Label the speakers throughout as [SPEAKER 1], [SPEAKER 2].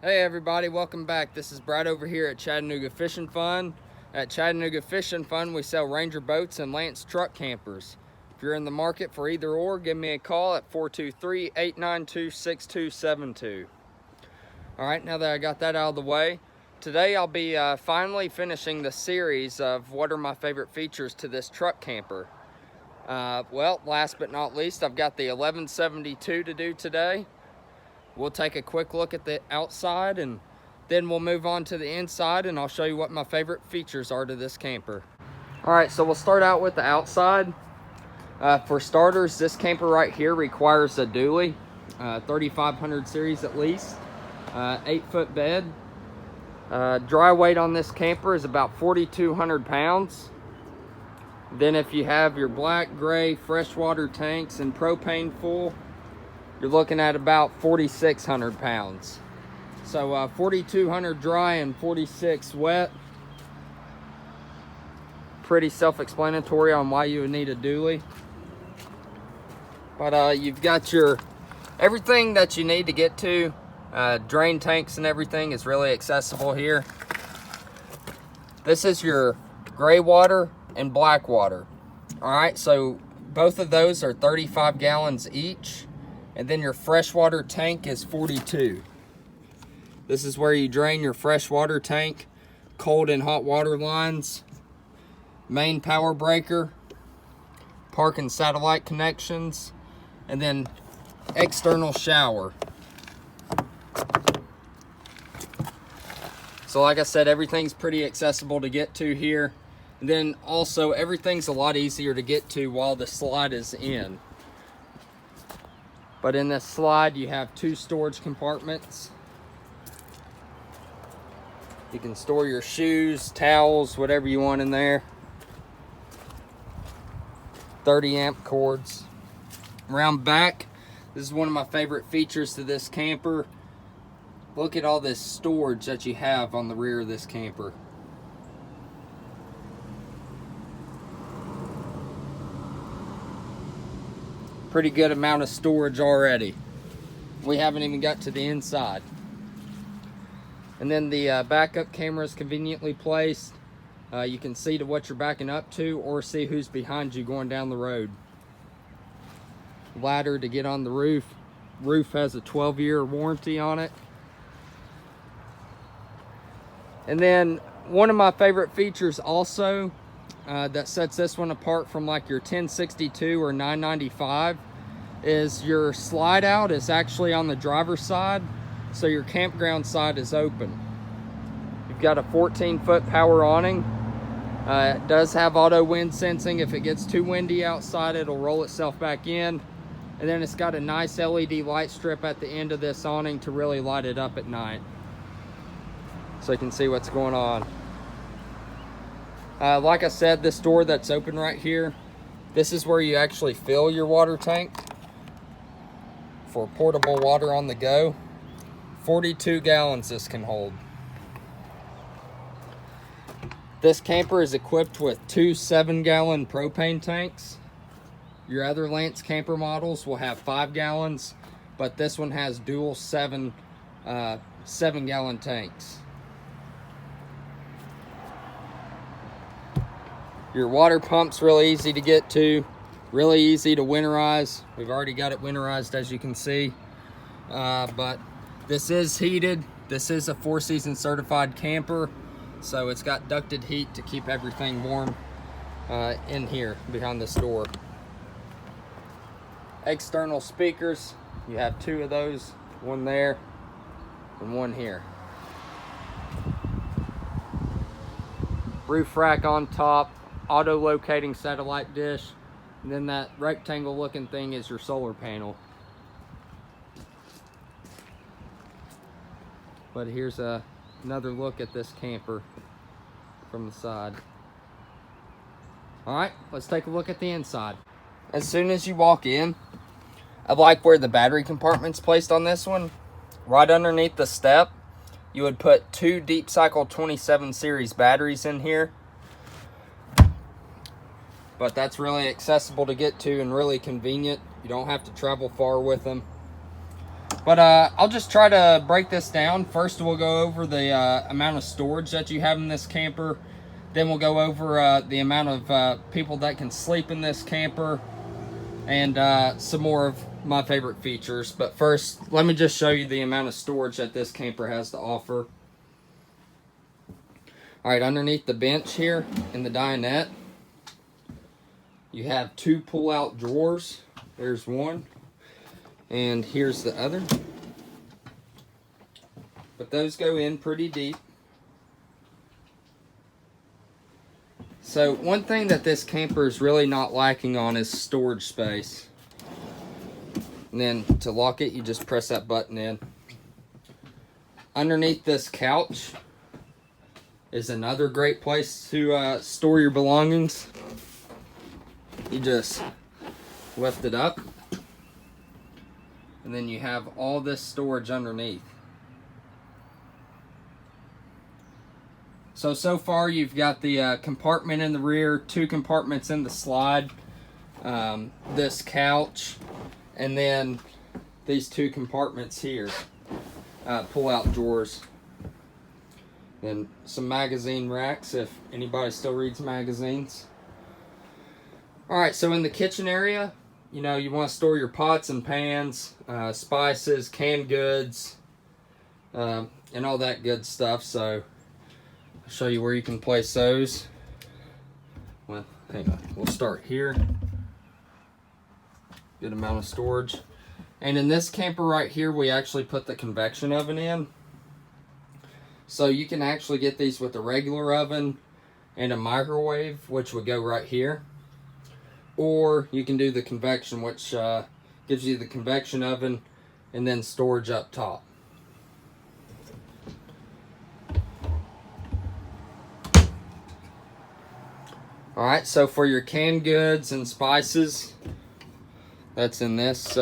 [SPEAKER 1] Hey everybody, welcome back. This is Brad over here at Chattanooga Fishing Fun. At Chattanooga Fishing Fun, we sell Ranger boats and Lance truck campers. If you're in the market for either or, give me a call at 423-892-6272. Alright, now that I got that out of the way, today I'll be finally finishing the series of what are my favorite features to this truck camper. Well, last but not least, I've got the 1172 to do today. We'll take a quick look at the outside and then we'll move on to the inside and I'll show you what my favorite features are to this camper. Alright, so we'll start out with the outside. For starters, this camper right here requires a dually, 3500 series at least, 8-foot bed. Dry weight on this camper is about 4,200 pounds. Then if you have your black, gray, freshwater tanks and propane full, you're looking at about 4,600 pounds. So 4,200 dry and 46 wet. Pretty self-explanatory on why you would need a dually. But you've got your everything that you need to get to. Drain tanks and everything is really accessible here. This is your gray water and black water. Alright, so both of those are 35 gallons each. And then your freshwater tank is 42. This is where you drain your freshwater tank, cold and hot water lines, main power breaker, park and satellite connections, and then external shower. So like I said, everything's pretty accessible to get to here. And then also everything's a lot easier to get to while the slide is in. But in this slide, you have 2 storage compartments. You can store your shoes, towels, whatever you want in there. 30 amp cords. Around back, this is one of my favorite features to this camper. Look at all this storage that you have on the rear of this camper. Pretty good amount of storage already. We haven't even got to the inside. And then the backup camera is conveniently placed. You can see to what you're backing up to or see who's behind you going down the road. Ladder to get on the roof. Roof has a 12-year warranty on it. And then one of my favorite features also that sets this one apart from like your 1062 or 995 is your slide out is actually on the driver's side, so your campground side is open. You've got a 14-foot power awning. It does have auto wind sensing. If it gets too windy outside, it'll roll itself back in. And then it's got a nice LED light strip at the end of this awning to really light it up at night, so you can see what's going on. Like I said, this door that's open right here, this is where you actually fill your water tank for portable water on the go. 42 gallons this can hold. This camper is equipped with 2 7-gallon propane tanks. Your other Lance camper models will have 5 gallons, but this one has dual 7-gallon tanks. Your water pump's really easy to get to, really easy to winterize. We've already got it winterized, as you can see. But this is heated. This is a 4-season certified camper, so it's got ducted heat to keep everything warm in here behind this door. External speakers, you have 2 of those, one there and one here. Roof rack on top. Auto locating satellite dish, and then that rectangle looking thing is your solar panel. But here's another look at this camper from the side. Alright, let's take a look at the inside. As soon as you walk in, I like where the battery compartment's placed on this one. Right underneath the step, you would put 2 Deep Cycle 27 series batteries in here. But that's really accessible to get to and really convenient. You don't have to travel far with them. But I'll just try to break this down. First, we'll go over the amount of storage that you have in this camper. Then we'll go over the amount of people that can sleep in this camper, and some more of my favorite features. But first, let me just show you the amount of storage that this camper has to offer. All right, underneath the bench here in the dinette, you have 2 pull-out drawers. There's one, and here's the other. But those go in pretty deep. So one thing that this camper is really not lacking on is storage space. And then to lock it, you just press that button in. Underneath this couch is another great place to store your belongings. You just lift it up, and then you have all this storage underneath. So far you've got the compartment in the rear, 2 compartments in the slide, this couch, and then these 2 compartments here, pull-out drawers. Then some magazine racks if anybody still reads magazines. Alright, so in the kitchen area, you know, you want to store your pots and pans, spices, canned goods, and all that good stuff. So I'll show you where you can place those. Well, hang on, we'll start here. Good amount of storage. And in this camper right here, we actually put the convection oven in. So you can actually get these with a regular oven and a microwave, which would go right here. Or you can do the convection, which gives you the convection oven and then storage up top. Alright, so for your canned goods and spices, that's in this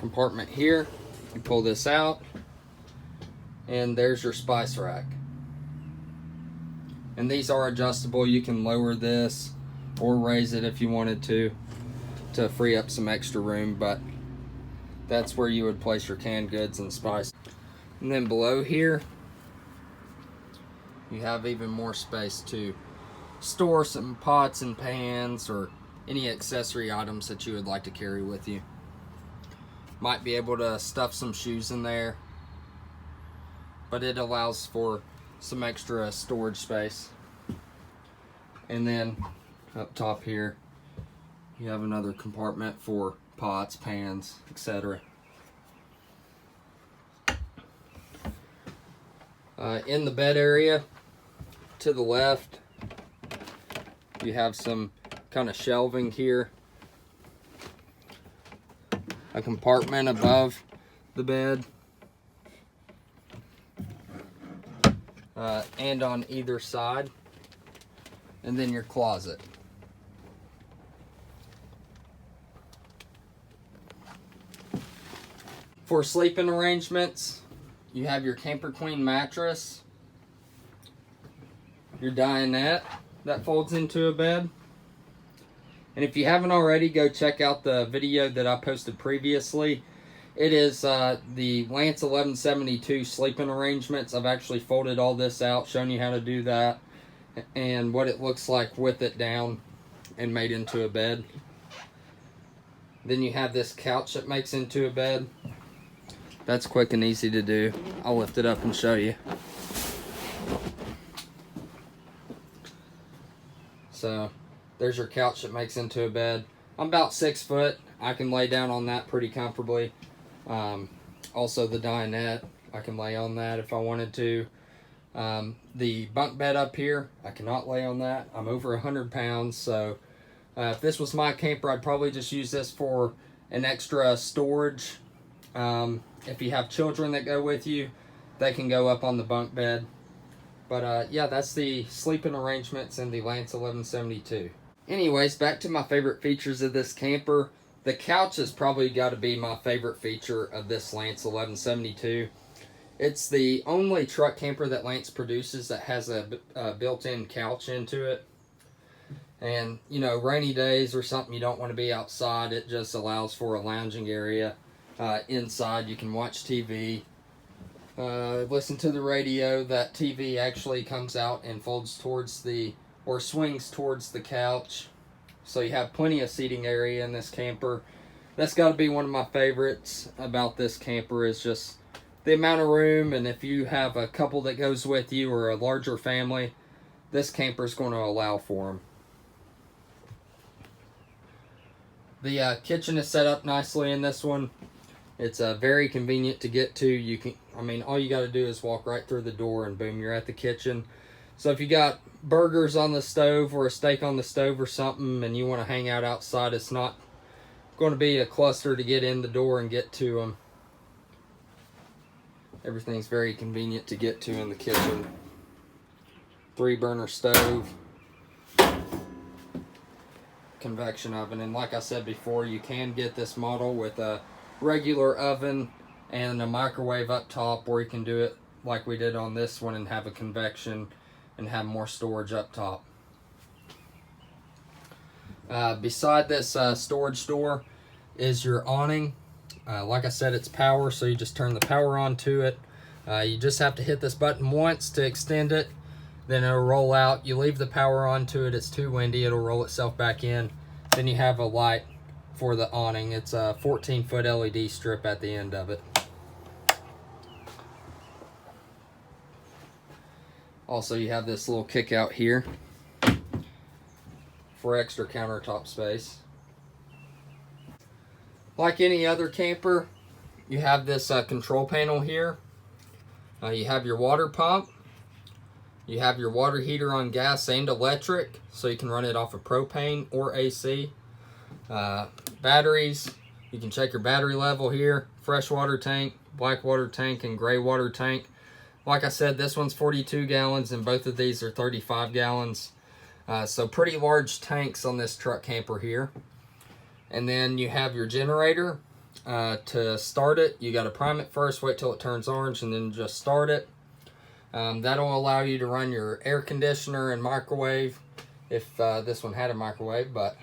[SPEAKER 1] compartment here. You pull this out, and there's your spice rack. And these are adjustable. You can lower this or raise it if you wanted to free up some extra room, but that's where you would place your canned goods and spice. And then below here, you have even more space to store some pots and pans or any accessory items that you would like to carry with you. Might be able to stuff some shoes in there, but it allows for some extra storage space. And then up top here, you have another compartment for pots, pans, etc. In the bed area, to the left, you have some kind of shelving here. A compartment above the bed. And on either side. And then your closet. For sleeping arrangements, you have your Camper Queen mattress, your dinette that folds into a bed. And if you haven't already, go check out the video that I posted previously. It is the Lance 1172 sleeping arrangements. I've actually folded all this out, shown you how to do that, and what it looks like with it down and made into a bed. Then you have this couch that makes into a bed. That's quick and easy to do. I'll lift it up and show you. So there's your couch that makes into a bed. I'm about 6 foot. I can lay down on that pretty comfortably. Also the dinette, I can lay on that if I wanted to. The bunk bed up here, I cannot lay on that. I'm over 100 pounds, so if this was my camper, I'd probably just use this for an extra storage. If you have children that go with you, they can go up on the bunk bed. But yeah, that's the sleeping arrangements in the Lance 1172. Anyways, back to my favorite features of this camper. The couch has probably got to be my favorite feature of this Lance 1172. It's the only truck camper that Lance produces that has a built-in couch into it. And, you know, rainy days or something, you don't want to be outside. It just allows for a lounging area inside. You can watch TV, listen to the radio. That TV actually comes out and folds towards the, or swings towards the couch. So you have plenty of seating area in this camper. That's got to be one of my favorites about this camper, is just the amount of room. And if you have a couple that goes with you or a larger family, this camper is going to allow for them. The kitchen is set up nicely in this one. It's very convenient to get to. You can, I mean, all you got to do is walk right through the door and boom, you're at the kitchen. So if you got burgers on the stove or a steak on the stove or something and you want to hang out outside, it's not going to be a cluster to get in the door and get to them. Everything's very convenient to get to in the kitchen. 3-burner stove, convection oven, and like I said before, you can get this model with a regular oven and a microwave up top, or you can do it like we did on this one and have a convection and have more storage up top. Beside this storage door is your awning. Like I said, it's power, so you just turn the power on to it. You just have to hit this button once to extend it, then it'll roll out. You leave the power on to it, it's too windy, it'll roll itself back in. Then you have a light for the awning. It's a 14-foot LED strip at the end of it. Also, you have this little kick out here for extra countertop space. Like any other camper, you have this control panel here. You have your water pump. You have your water heater on gas and electric, so you can run it off of propane or AC. Batteries, you can check your battery level here. Fresh water tank, black water tank, and gray water tank. Like I said, this one's 42 gallons and both of these are 35 gallons. So pretty large tanks on this truck camper here. And then you have your generator. To start it, you got to prime it first, wait till it turns orange, and then just start it. That'll allow you to run your air conditioner and microwave, if this one had a microwave. But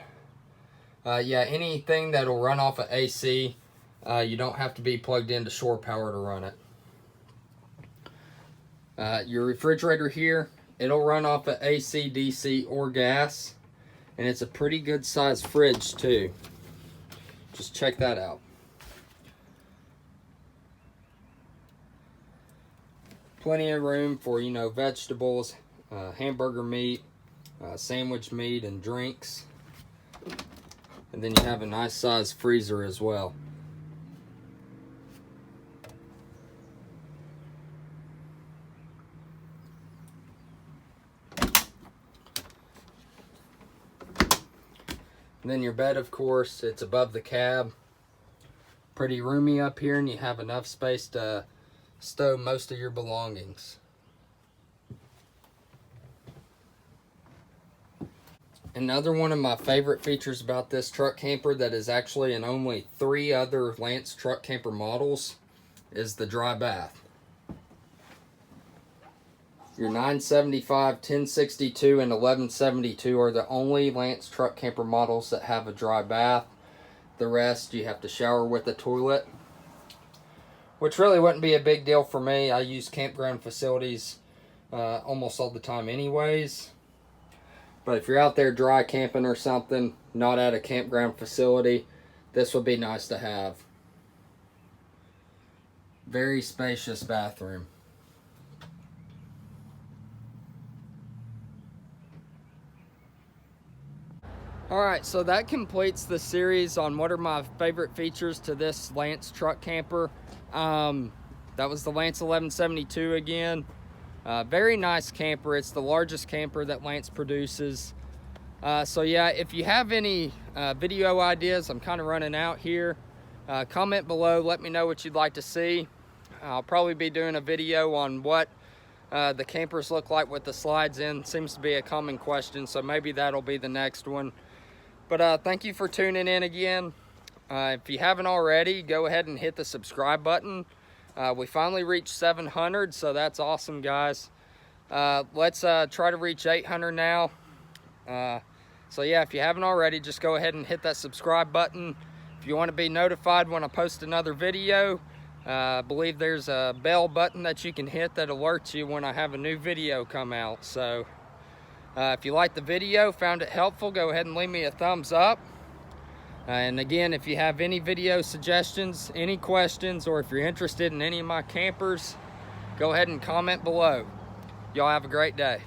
[SPEAKER 1] yeah, anything that'll run off of AC, you don't have to be plugged into shore power to run it. Your refrigerator here, it'll run off of AC, DC, or gas, and it's a pretty good sized fridge too. Just check that out. Plenty of room for, you know, vegetables, hamburger meat, sandwich meat, and drinks. And then you have a nice sized freezer as well. And then your bed, of course, it's above the cab. Pretty roomy up here, and you have enough space to stow most of your belongings. Another one of my favorite features about this truck camper that is actually in only 3 other Lance truck camper models is the dry bath. Your 975, 1062, and 1172 are the only Lance truck camper models that have a dry bath. The rest, you have to shower with a toilet, which really wouldn't be a big deal for me. I use campground facilities almost all the time anyways. But if you're out there dry camping or something, not at a campground facility, this would be nice to have. Very spacious bathroom. Alright, so that completes the series on what are my favorite features to this Lance truck camper. That was the Lance 1172 again. Very nice camper. It's the largest camper that Lance produces. So yeah, if you have any video ideas, I'm kind of running out here. Comment below, let me know what you'd like to see. I'll probably be doing a video on what the campers look like with the slides in. Seems to be a common question, so maybe that'll be the next one. But thank you for tuning in again. If you haven't already, go ahead and hit the subscribe button. We finally reached 700, so that's awesome, guys. Let's try to reach 800 now. So yeah, if you haven't already, just go ahead and hit that subscribe button. If you want to be notified when I post another video, I believe there's a bell button that you can hit that alerts you when I have a new video come out. So if you liked the video, found it helpful, go ahead and leave me a thumbs up. And again, if you have any video suggestions, any questions, or if you're interested in any of my campers, go ahead and comment below. Y'all have a great day.